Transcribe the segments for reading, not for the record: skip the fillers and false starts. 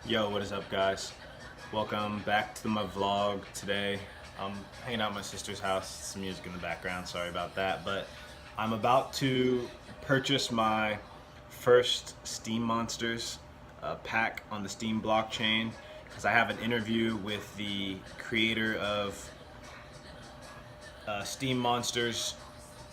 Yo, what is up, guys? Welcome back to my vlog today. I'm hanging out at my sister's house. Some music in the background, sorry about that. But I'm about to purchase my first Steem Monsters pack on the Steem blockchain because I have an interview with the creator of Steem Monsters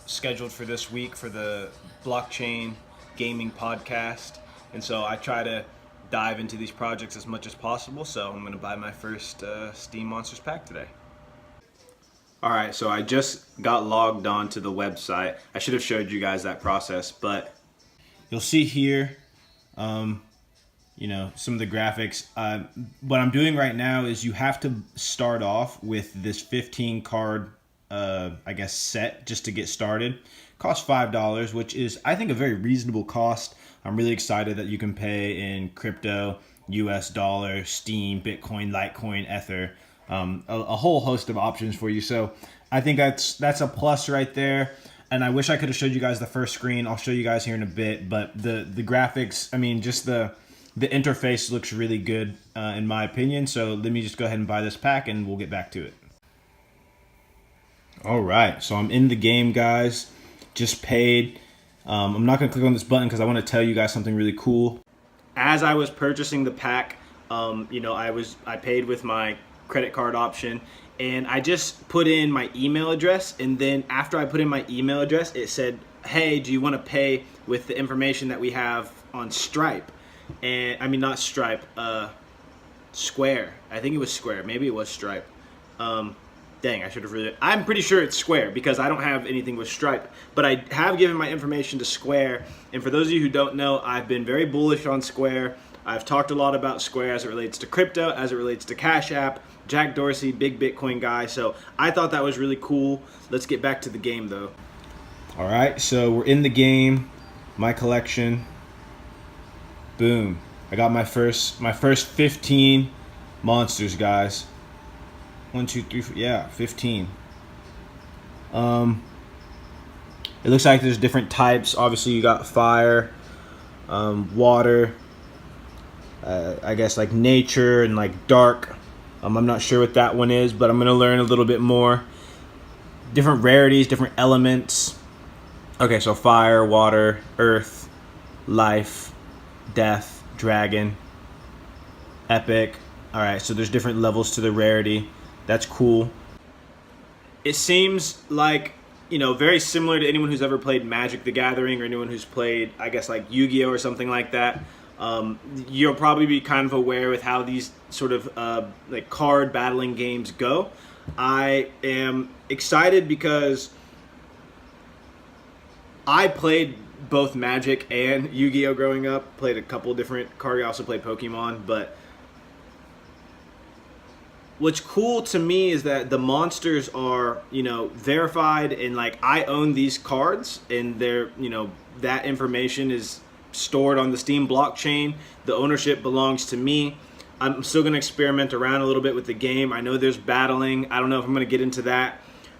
scheduled for this week for the blockchain gaming podcast. And so I try to dive into these projects as much as possible. So I'm going to buy my first Steem Monsters pack today. All right, so I just got logged on to the website. I should have showed you guys that process, but you'll see here, you know, some of the graphics. What I'm doing right now is you have to start off with this 15 card, I guess, set just to get started. Costs $5, which is, I think, a very reasonable cost. I'm really excited that you can pay in crypto, US dollar, Steem, Bitcoin, Litecoin, Ether, a whole host of options for you. So I think that's a plus right there. And I wish I could have showed you guys the first screen. I'll show you guys here in a bit. But the graphics, I mean, just the interface looks really good in my opinion. So let me just go ahead and buy this pack and we'll get back to it. All right, so I'm in the game, guys. Just paid. I'm not gonna click on this button because I want to tell you guys something really cool. As I was purchasing the pack, you know, I paid with my credit card option, and I just put in my email address, and then after I put in my email address, it said, "Hey, do you want to pay with the information that we have on Stripe?" And I mean, not Stripe, Square. I think it was Square. Maybe it was Stripe. Dang, I should have really... I'm pretty sure it's Square because I don't have anything with Stripe. But I have given my information to Square. And for those of you who don't know, I've been very bullish on Square. I've talked a lot about Square as it relates to crypto, as it relates to Cash App. Jack Dorsey, big Bitcoin guy. So I thought that was really cool. Let's get back to the game, though. All right, so we're in the game. My collection. Boom. I got my first 15 monsters, guys. 1, 2, 3, 4, yeah, 15. It looks like there's different types. Obviously, you got fire, water, I guess like nature and like dark. I'm not sure what that one is, but I'm gonna learn a little bit more. Different rarities, different elements. Okay, so fire, water, earth, life, death, dragon, epic. All right, so there's different levels to the rarity. That's cool. It seems like, you know, very similar to anyone who's ever played Magic the Gathering or anyone who's played, I guess, like Yu-Gi-Oh or something like that. You'll probably be kind of aware with how these sort of like card battling games go. I am excited because I played both Magic and Yu-Gi-Oh growing up. Played a couple different cards. I also played Pokemon, but what's cool to me is that the monsters are, you know, verified, and like I own these cards, and they're, you know, that information is stored on the Steem blockchain. The ownership belongs to me. I'm still going to experiment around a little bit with the game. I know there's battling. I don't know if I'm going to get into that,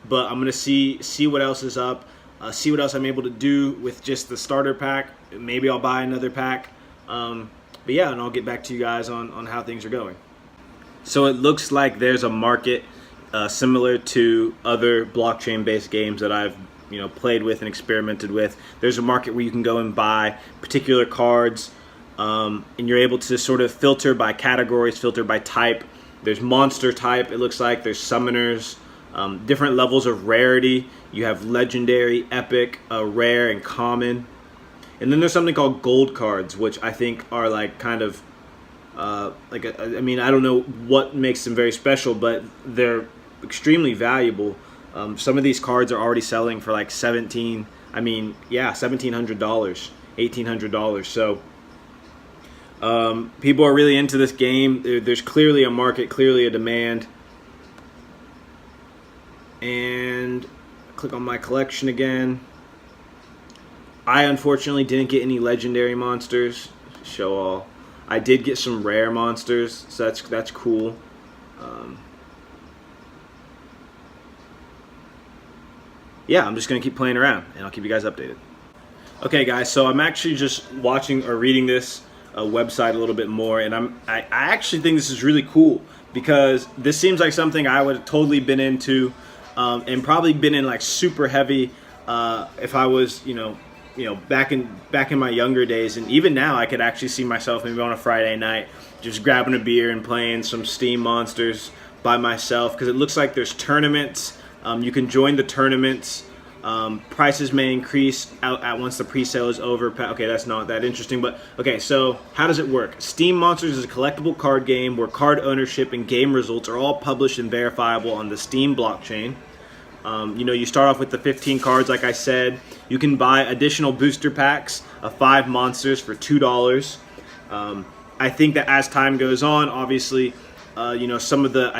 but I'm going to see what else is up, see what else I'm able to do with just the starter pack. Maybe I'll buy another pack. But yeah, and I'll get back to you guys on how things are going. So it looks like there's a market similar to other blockchain-based games that I've, you know, played with and experimented with. There's a market where you can go and buy particular cards, and you're able to sort of filter by categories, filter by type. There's monster type, it looks like. There's summoners, different levels of rarity. You have legendary, epic, rare, and common. And then there's something called gold cards, which I think are like kind of I mean, I don't know what makes them very special, but they're extremely valuable. Some of these cards are already selling for like $1,700, $1,800. So people are really into this game. There's clearly a market, clearly a demand. And click on my collection again. I unfortunately didn't get any legendary monsters. Show all. I did get some rare monsters, so that's cool. Yeah, I'm just gonna keep playing around, and I'll keep you guys updated. Okay, guys, so I'm actually just watching or reading this website a little bit more, and I actually think this is really cool because this seems like something I would have totally been into, and probably been in like super heavy if I was back in my younger days. And even now I could actually see myself maybe on a Friday night just grabbing a beer and playing some Steem Monsters by myself, because it looks like there's tournaments. You can join the tournaments. Prices may increase at once the pre-sale is over. Okay, that's not that interesting, but okay, so how does it work? Steem Monsters is a collectible card game where card ownership and game results are all published and verifiable on the Steem blockchain. You start off with the 15 cards, like I said. You can buy additional booster packs of 5 monsters for $2. I think that as time goes on, obviously, some of the,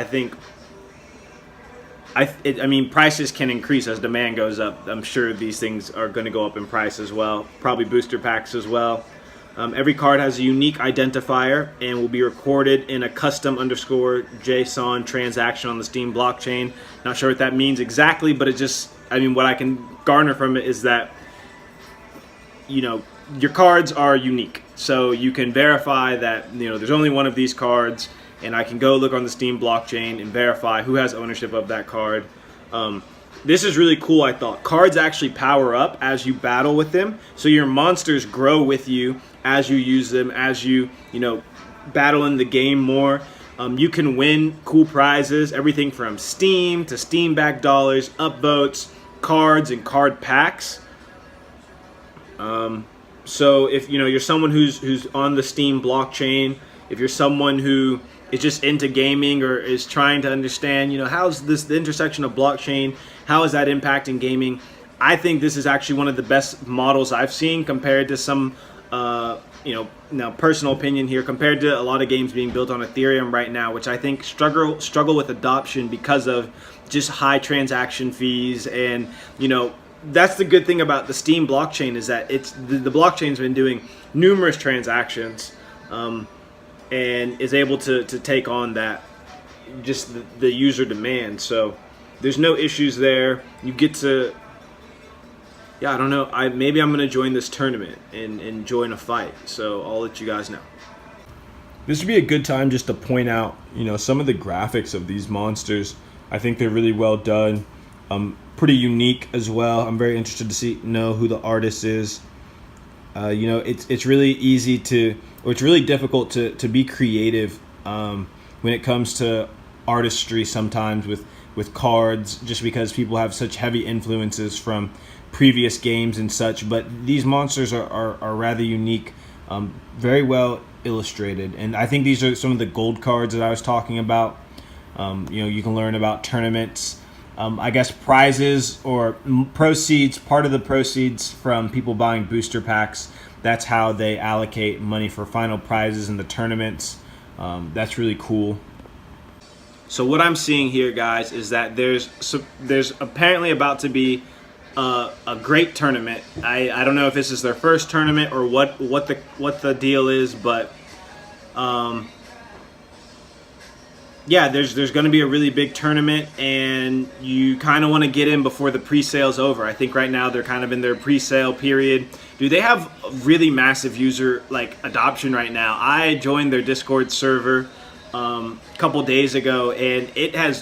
I mean, prices can increase as demand goes up. I'm sure these things are going to go up in price as well. Probably booster packs as well. Every card has a unique identifier and will be recorded in a custom _JSON transaction on the Steem blockchain. Not sure what that means exactly, but it just, what I can garner from it is that, your cards are unique. So you can verify that, there's only one of these cards, and I can go look on the Steem blockchain and verify who has ownership of that card. This is really cool, I thought. Cards actually power up as you battle with them, so your monsters grow with you as you use them, as you, battle in the game more. You can win cool prizes, everything from Steem to Steam-backed dollars, upvotes, cards, and card packs. So if you're someone who's on the Steem blockchain, if you're someone who is just into gaming or is trying to understand, how's the intersection of blockchain, how is that impacting gaming, I think this is actually one of the best models I've seen compared to some, now personal opinion here, compared to a lot of games being built on Ethereum right now, which I think struggle with adoption because of just high transaction fees. And, that's the good thing about the Steem blockchain, is that the blockchain's been doing numerous transactions, and is able to take on that, just the user demand. So there's no issues there. You get to, I don't know, maybe I'm going to join this tournament and join a fight. So I'll let you guys know. This would be a good time just to point out, some of the graphics of these monsters. I think they're really well done. Pretty unique as well. I'm very interested to know who the artist is. It's really easy it's really difficult to be creative when it comes to artistry sometimes with cards, just because people have such heavy influences from previous games and such. But these monsters are rather unique, very well illustrated, and I think these are some of the gold cards that I was talking about. You can learn about tournaments. I guess prizes or proceeds, part of the proceeds from people buying booster packs, that's how they allocate money for final prizes in the tournaments. That's really cool. So what I'm seeing here, guys, is that there's apparently about to be a great tournament. I don't know if this is their first tournament or what the deal is, but yeah, there's going to be a really big tournament, and you kind of want to get in before the pre-sale's over. I think right now they're kind of in their pre-sale period. Dude, they have really massive user adoption right now. I joined their Discord server a couple days ago, and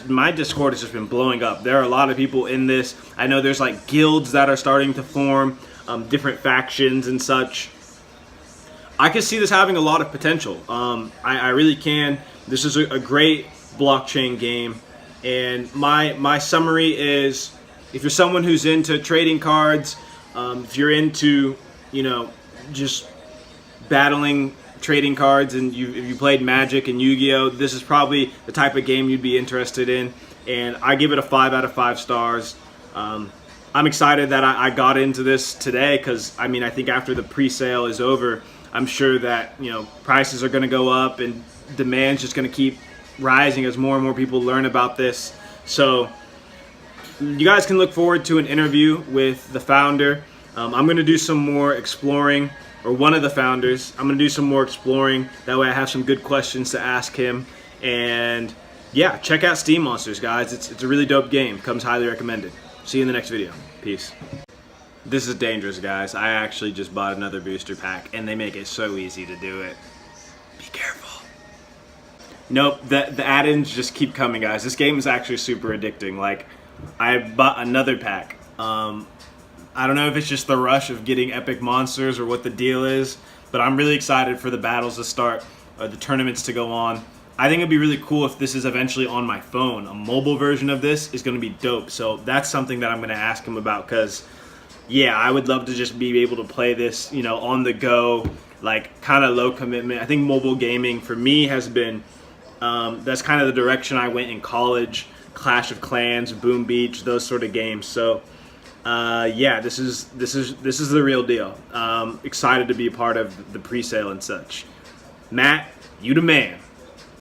my Discord has just been blowing up. There are a lot of people in this. I know there's guilds that are starting to form, different factions and such. I can see this having a lot of potential. I really can. This is a great blockchain game, and my summary is, if you're someone who's into trading cards, if you're into just battling trading cards, and if you played Magic and Yu-Gi-Oh, this is probably the type of game you'd be interested in, and I give it a 5 out of 5 stars. I'm excited that I got into this today, because I think after the pre-sale is over, I'm sure that prices are going to go up and demand's just going to keep rising as more and more people learn about this. So you guys can look forward to an interview with the founder. I'm going to do some more exploring, or one of the founders. I'm going to do some more exploring. That way I have some good questions to ask him. And yeah, check out Steem Monsters, guys. It's a really dope game. Comes highly recommended. See you in the next video. Peace. This is dangerous, guys. I actually just bought another booster pack, and they make it so easy to do it. Be careful. Nope, the add-ins just keep coming, guys. This game is actually super addicting. Like, I bought another pack. I don't know if it's just the rush of getting epic monsters or what the deal is, but I'm really excited for the battles to start, or the tournaments to go on. I think it'd be really cool if this is eventually on my phone. A mobile version of this is going to be dope. So that's something that I'm going to ask him about, because yeah, I would love to just be able to play this, you know, on the go, like kind of low commitment. I think mobile gaming for me has been, that's kind of the direction I went in college. Clash of Clans, Boom Beach, those sort of games. So yeah, this is the real deal. Excited to be a part of the pre-sale and such. Matt, you the man.